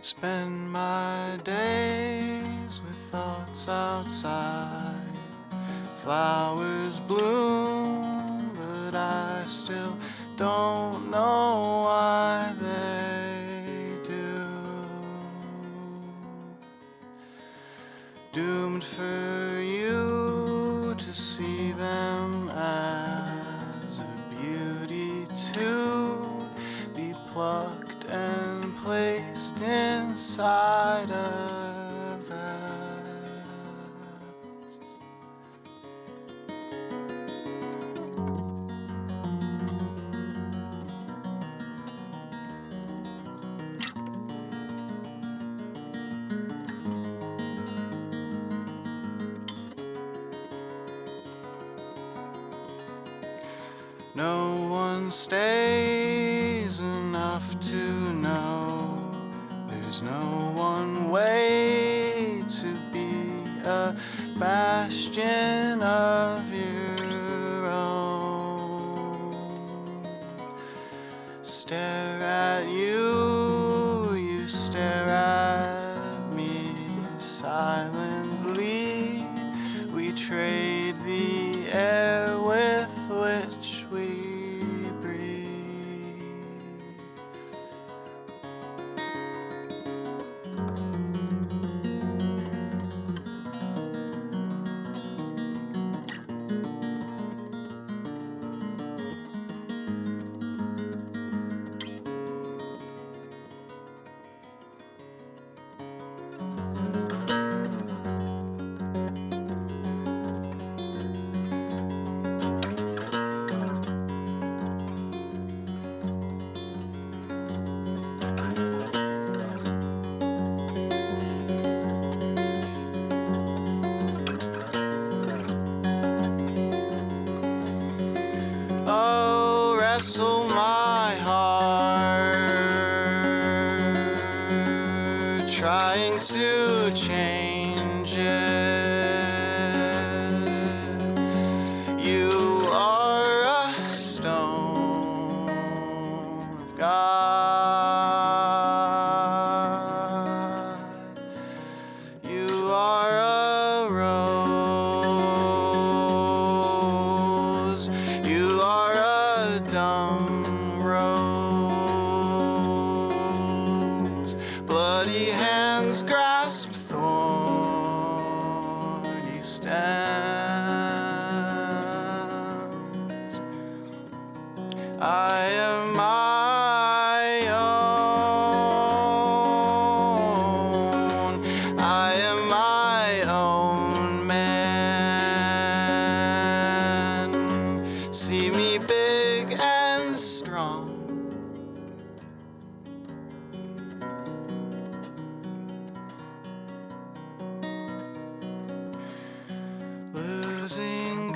Spend my days with thoughts outside. Flowers bloom, but I still don't know why they do. Doomed for you to see them as a beauty to be plucked and placed inside a vase. No one stays enough to know there's no one way to be a bastion of your own. Stare at you, you stare at me silently. We trade the air with which we breathe. Oh, wrestle my heart, trying to change it. You are a stone of God. You are a rose. You are a dumb rose. Bloody hands grasp thorny stems. I am my own. I am my own man. See me big and strong. Losing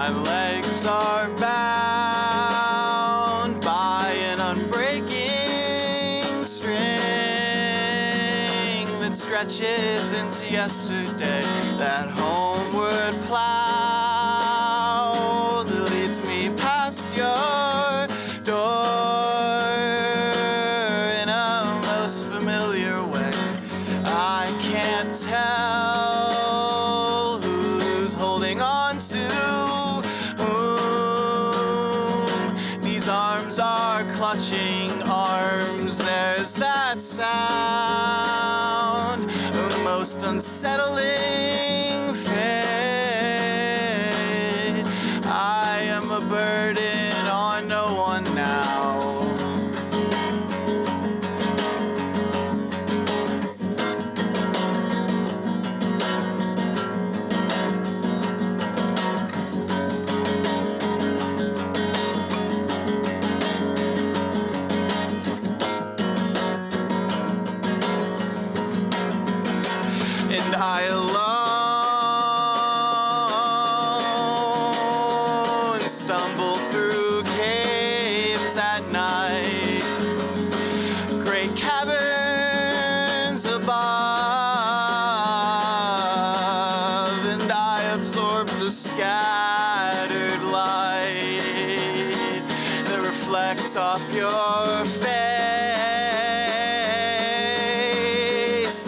my legs are bound by an unbreaking string that stretches into yesterday, that homeward plow that leads me past your door in a most familiar way. I can't tell who's holding on to most unsettling fate. I am a burden on no one now. And I alone stumble through caves at night, great caverns above, and I absorb the scattered light that reflects off your face,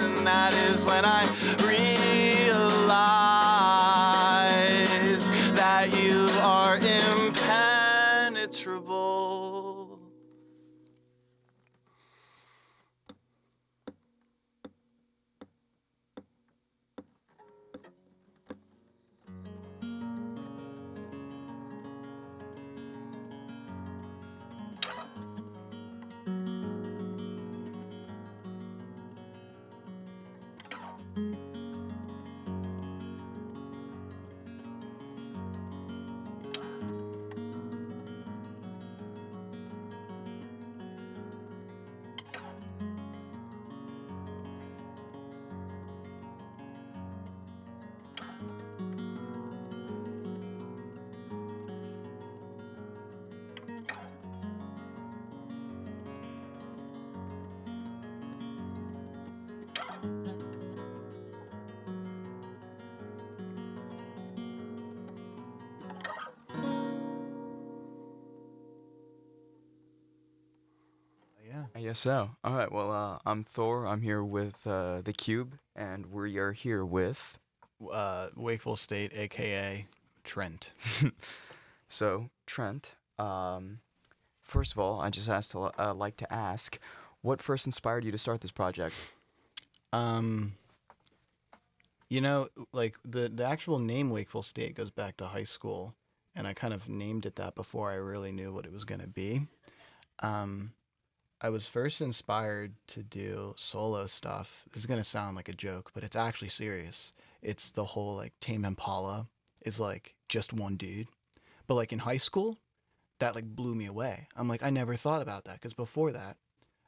and that is when I realize that you are impenetrable. I guess so. All right. Well, I'm Thor. I'm here with the Cube, and we are here with. Wakeful State, aka Trent. So Trent. First of all, I just like to ask, what first inspired you to start this project? You know, like the actual name Wakeful State goes back to high school, and I kind of named it that before I really knew what it was going to be. I was first inspired to do solo stuff. This is going to sound like a joke, but it's actually serious. It's the whole like Tame Impala is like just one dude. But like in high school, that like blew me away. I'm like, I never thought about that, because before that,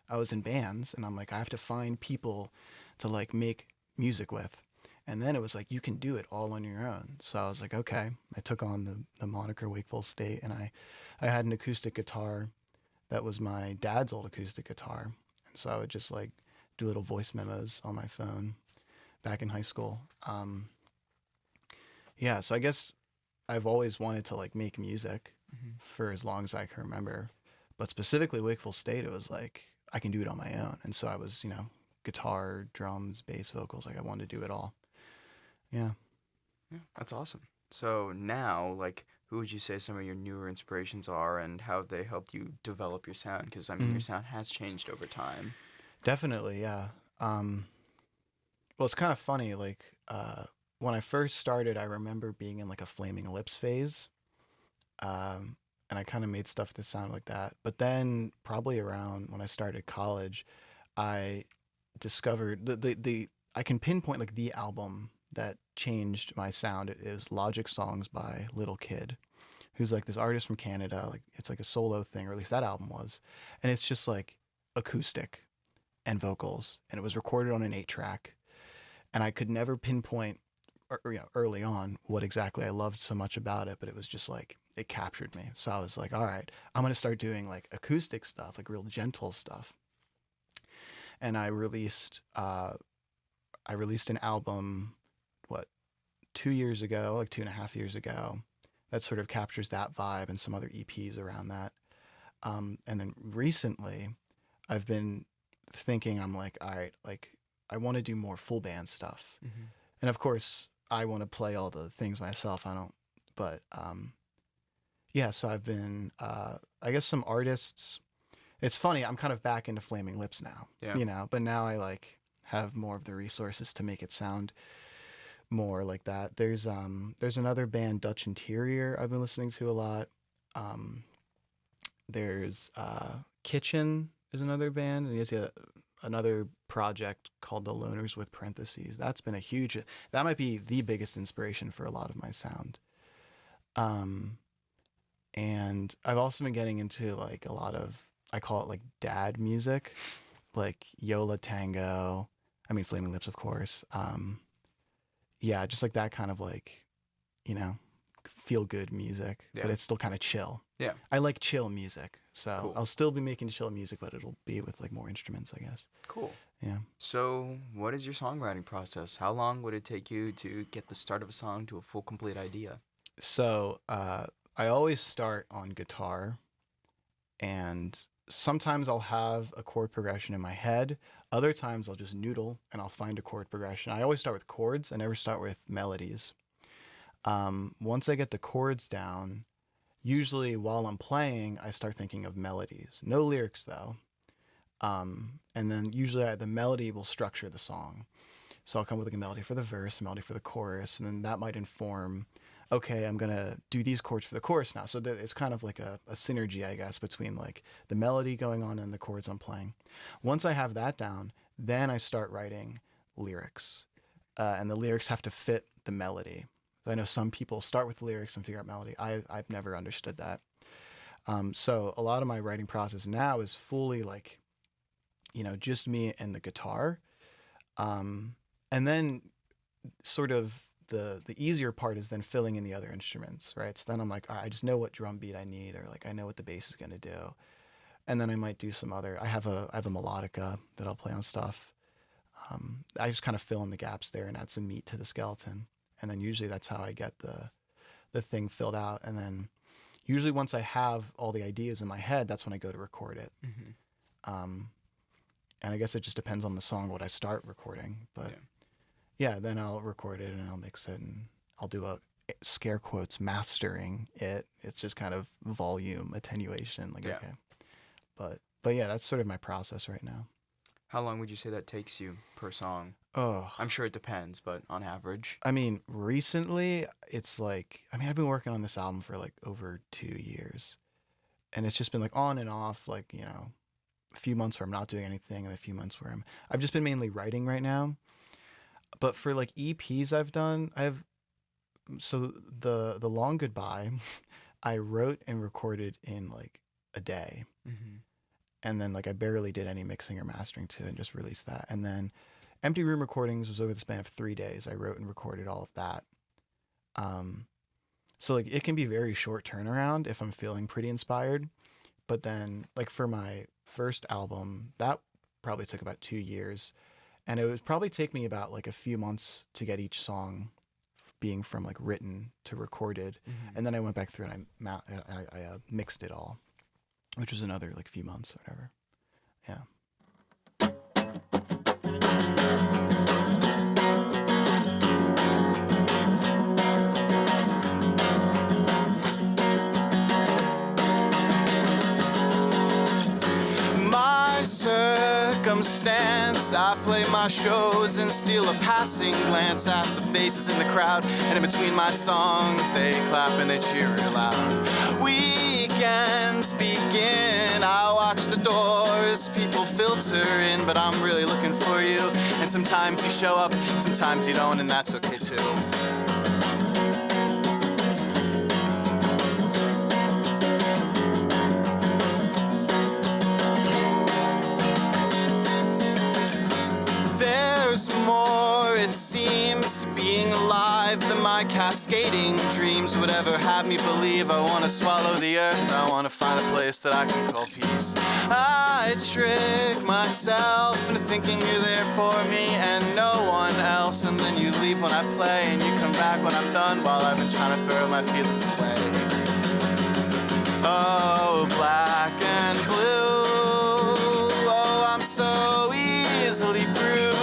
I was in bands, and I'm like, I have to find people to like make music with. And then it was like, you can do it all on your own. So I was like, okay. I took on the moniker Wakeful State, and I had an acoustic guitar that was my dad's old acoustic guitar. And so I would just like do little voice memos on my phone back in high school. Yeah, so I guess I've always wanted to like make music for as long as I can remember. But specifically Wakeful State, it was like, I can do it on my own. And so I was, guitar, drums, bass, vocals, like I wanted to do it all. Yeah. Yeah, that's awesome. So now, like, who would you say some of your newer inspirations are, and how have they helped you develop your sound? Because, I mean, your sound has changed over time. Definitely, yeah. Well, it's kind of funny, like, when I first started, I remember being in, like, a Flaming Lips phase, and I kind of made stuff that sounded like that. But then, probably around when I started college, I discovered I can pinpoint, like, the album that changed my sound. It is Logic Songs by Little Kid, who's like this artist from Canada. Like it's like a solo thing, or at least that album was. And it's just like acoustic and vocals. And it was recorded on an 8-track. And I could never pinpoint early on what exactly I loved so much about it, but it was just like, it captured me. So I was like, all right, I'm going to start doing like acoustic stuff, like real gentle stuff. And I released an album 2 years ago, like 2.5 years ago, that sort of captures that vibe, and some other EPs around that. And then recently I've been thinking, I'm like, all right, like I want to do more full band stuff. And of course I want to play all the things myself. Yeah, so I've been, I guess some artists, it's funny, I'm kind of back into Flaming Lips now, but now I like have more of the resources to make it sound more like that. There's another band, Dutch Interior, I've been listening to a lot. There's Kitchen is another band, and he has another project called The Loners with Parentheses. That's been that might be the biggest inspiration for a lot of my sound. And I've also been getting into like a lot of, I call it like dad music, like Yola Tango, Flaming Lips, of course. Yeah, just like that kind of like, feel good music, but it's still kind of chill. Yeah. I like chill music. So Cool. I'll still be making chill music, but it'll be with like more instruments, I guess. Cool. Yeah. So, what is your songwriting process? How long would it take you to get the start of a song to a full, complete idea? So I always start on guitar, and sometimes I'll have a chord progression in my head. Other times I'll just noodle and I'll find a chord progression. I always start with chords. I never start with melodies. Once I get the chords down, usually while I'm playing, I start thinking of melodies. No lyrics, though. And then usually the melody will structure the song. So I'll come with like a melody for the verse, a melody for the chorus, and then that might inform, okay, I'm going to do these chords for the chorus now. So it's kind of like a synergy, I guess, between like the melody going on and the chords I'm playing. Once I have that down, then I start writing lyrics. And the lyrics have to fit the melody. I know some people start with lyrics and figure out melody. I've never understood that. So a lot of my writing process now is fully like, just me and the guitar. And then sort of the easier part is then filling in the other instruments, right? So then I'm like, all right, I just know what drum beat I need, or like I know what the bass is going to do. And then I might do some other, I have a melodica that I'll play on stuff. I just kind of fill in the gaps there and add some meat to the skeleton. And then usually that's how I get the thing filled out. And then usually once I have all the ideas in my head, that's when I go to record it. Mm-hmm. And I guess it just depends on the song what I start recording. But yeah, then I'll record it and I'll mix it and I'll do a scare quotes mastering it. It's just kind of volume attenuation. Like, okay. But yeah, that's sort of my process right now. How long would you say that takes you per song? Oh, I'm sure it depends, but on average. Recently, it's like, I've been working on this album for like over 2 years. And it's just been like on and off, like, a few months where I'm not doing anything and a few months where I've just been mainly writing right now. But for like EPs I've done, so the Long Goodbye, I wrote and recorded in like a day. Mm-hmm. And then like I barely did any mixing or mastering to it and just released that. And then Empty Room Recordings was over the span of 3 days. I wrote and recorded all of that. So like it can be very short turnaround if I'm feeling pretty inspired. But then like for my first album, that probably took about 2 years. And it would probably take me about like a few months to get each song being from like written to recorded. Mm-hmm. And then I went back through and I mixed it all, which was another like few months or whatever. Yeah. My circumstance, I play my shows and steal a passing glance at the faces in the crowd. And in between my songs, they clap and they cheer real loud. Weekends begin, I watch the doors, people filter in, but I'm really looking for you. And sometimes you show up, sometimes you don't, and that's okay too. More, it seems, being alive than my cascading dreams would ever have me believe. I want to swallow the earth, I want to find a place that I can call peace. I trick myself into thinking you're there for me and no one else, and then you leave when I play and you come back when I'm done while I've been trying to throw my feelings away. Oh, black and blue, oh, I'm so easily bruised.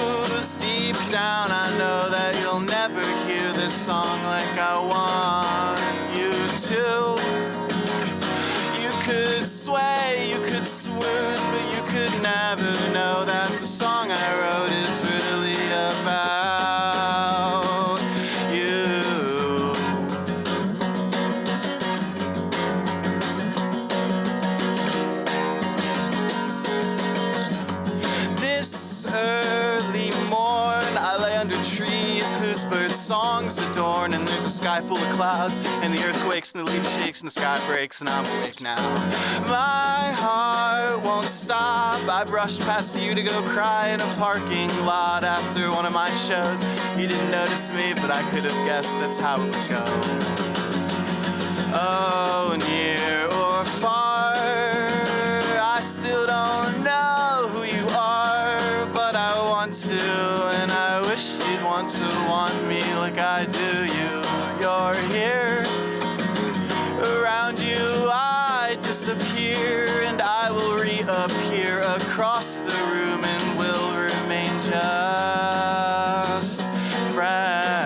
Deep down I know that you'll never hear this song like I want you to. You could sway, you could swoon, but you could never know that the song I wrote is written songs adorn, and there's a sky full of clouds, and the earth quakes, and the leaf shakes, and the sky breaks, and I'm awake now. My heart won't stop. I brushed past you to go cry in a parking lot after one of my shows. You didn't notice me, but I could have guessed that's how it would go. Oh, near or far, I still don't know who you are, but I want to, and I wish you'd want to want me like I do you. You're here, around you I disappear, and I will reappear across the room, and will remain just friends.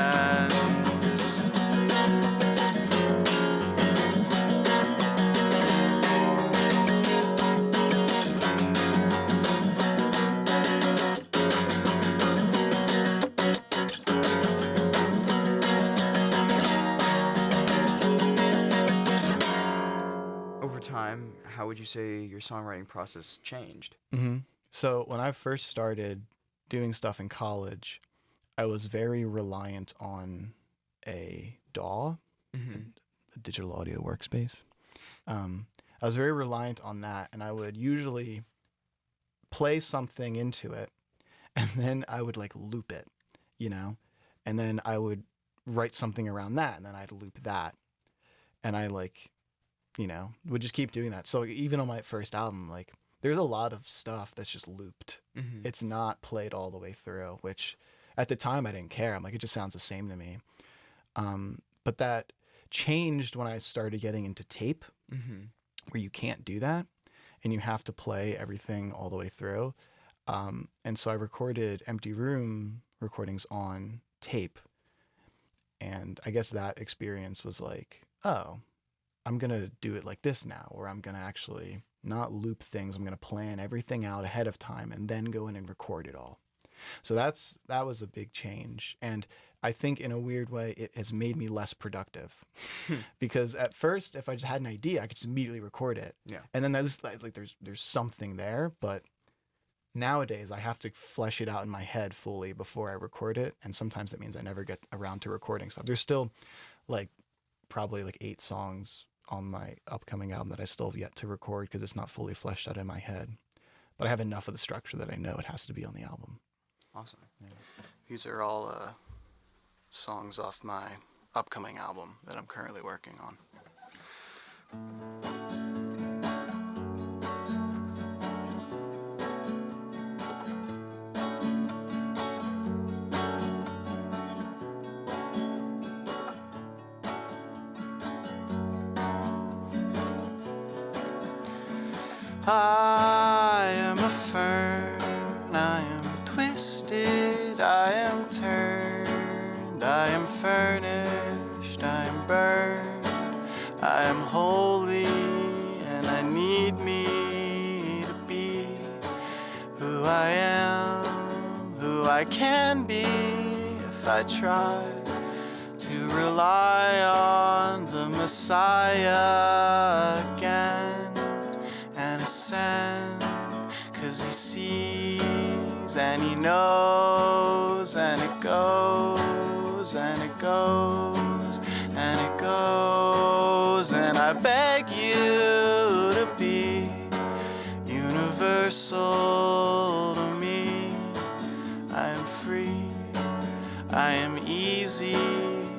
Over time, how would you say your songwriting process changed? So when I first started doing stuff in college, I was very reliant on a DAW, a digital audio workspace. I was very reliant on that, and I would usually play something into it, and then I would like loop it, you know, and then I would write something around that, and then I'd loop that, and I like, you know, would just keep doing that. So even on my first album, like, there's a lot of stuff that's just looped. It's not played all the way through, which at the time I didn't care. I'm like, it just sounds the same to me. But that changed when I started getting into tape, where you can't do that, and you have to play everything all the way through. And so I recorded Empty Room recordings on tape. And I guess that experience was like, oh, I'm going to do it like this now, where I'm going to actually not loop things. I'm going to plan everything out ahead of time and then go in and record it all. So that was a big change. And I think in a weird way, it has made me less productive because at first, if I just had an idea, I could just immediately record it. Yeah. And then there's something there, but nowadays I have to flesh it out in my head fully before I record it. And sometimes that means I never get around to recording stuff. There's still like probably like 8 songs on my upcoming album that I still have yet to record because it's not fully fleshed out in my head. But I have enough of the structure that I know it has to be on the album. Awesome. Yeah. These are all songs off my upcoming album that I'm currently working on. I am a fern, I am twisted, I am turned, I am furnished, I am burned, I am holy, and I need me to be who I am, who I can be if I try to rely on the Messiah again. And ascend, 'cause he sees and he knows, and it goes, and it goes, and it goes. And I beg you to be universal to me. I am free, I am easy.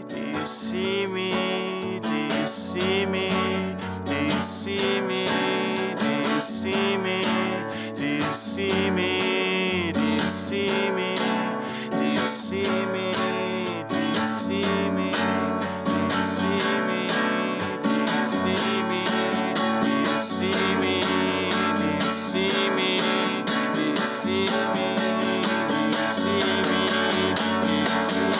Do you see me? Do you see me? Do you see me? See me? Do you see me? Do you see me? Do you see me? Do you see me? Do you see me? Do you see me? Do you see me? Do you see me? Do you see me? Do you see me? Do you see me?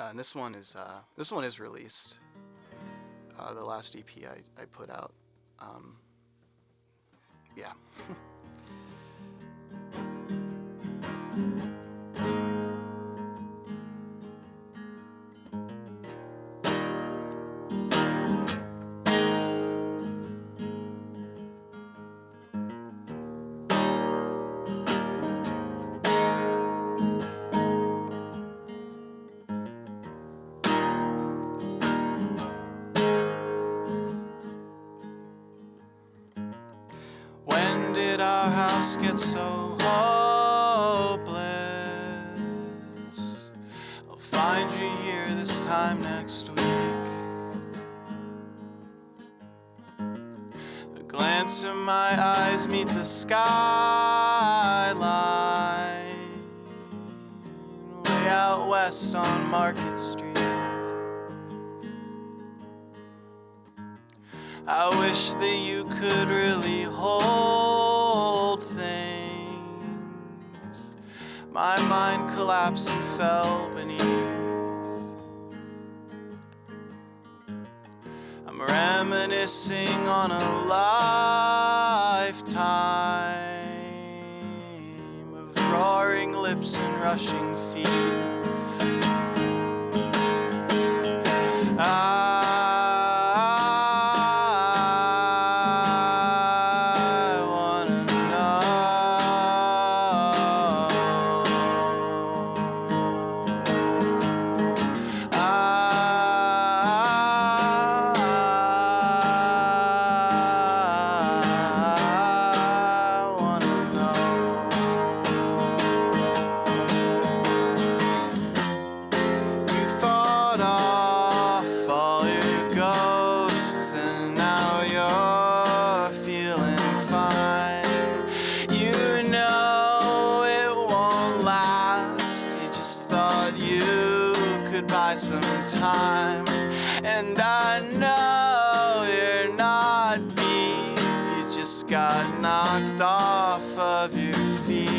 And this one is released. The last EP I put out. Yeah. house gets so hopeless, I'll find you here this time next week. A glance in my eyes meet the skyline, way out west on Market Street. I wish that you could really hold things. My mind collapsed and fell beneath. I'm reminiscing on a lifetime of roaring lips and rushing feet. Some time, and I know you're not beat. You just got knocked off of your feet.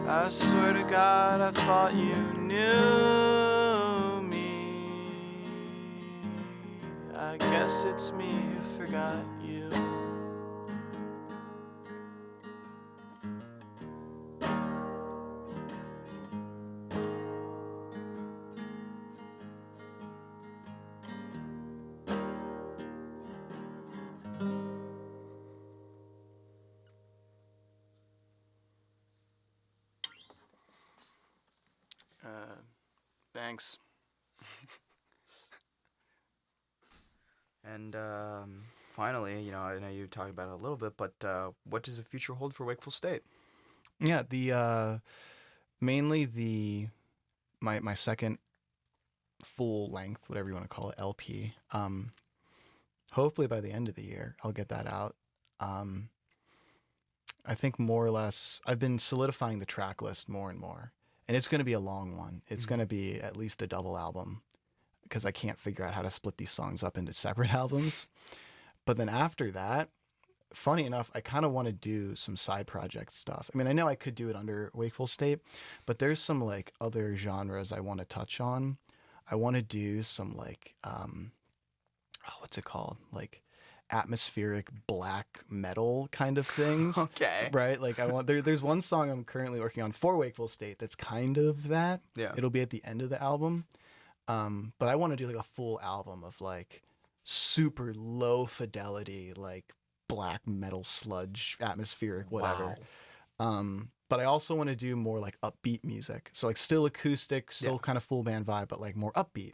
I swear to God, I thought you knew me. I guess it's me who forgot you. Thanks. And finally, you know, I know you talked about it a little bit, but what does the future hold for Wakeful State? Yeah, the mainly my second full length, whatever you want to call it, LP. Hopefully by the end of the year, I'll get that out. I think more or less I've been solidifying the track list more and more. And it's going to be a long one. It's going to be at least a double album because I can't figure out how to split these songs up into separate albums. But then after that, funny enough, I kind of want to do some side project stuff. I mean, I know I could do it under Wakeful State, but there's some like other genres I want to touch on. I want to do some like, what's it called? Like atmospheric black metal kind of things. Okay. Right? Like I want there's one song I'm currently working on for Wakeful State that's kind of that. Yeah. It'll be at the end of the album. But I want to do like a full album of like super low fidelity, like black metal sludge, atmospheric, whatever. Wow. But I also want to do more like upbeat music. So like still acoustic, still kind of full band vibe, but like more upbeat.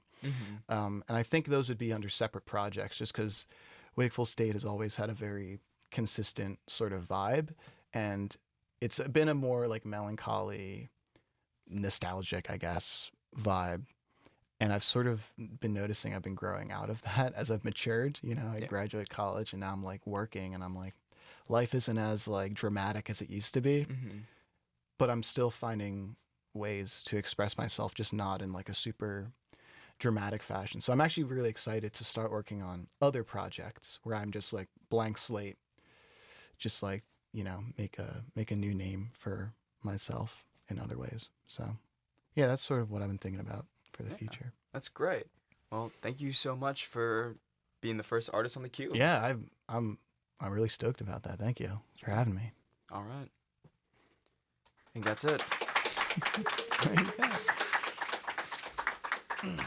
And I think those would be under separate projects just because Wakeful State has always had a very consistent sort of vibe, and it's been a more like melancholy, nostalgic, I guess, vibe. And I've sort of been noticing I've been growing out of that as I've matured. You know, I graduate college and now I'm like working and I'm like, life isn't as like dramatic as it used to be, but I'm still finding ways to express myself, just not in like a super dramatic fashion. So I'm actually really excited to start working on other projects where I'm just like blank slate, just like, you know, make a new name for myself in other ways. So yeah, that's sort of what I've been thinking about for the future. That's great. Well, thank you so much for being the first artist on the queue. Yeah, I'm really stoked about that. Thank you for having me. All right. I think that's it. There you go.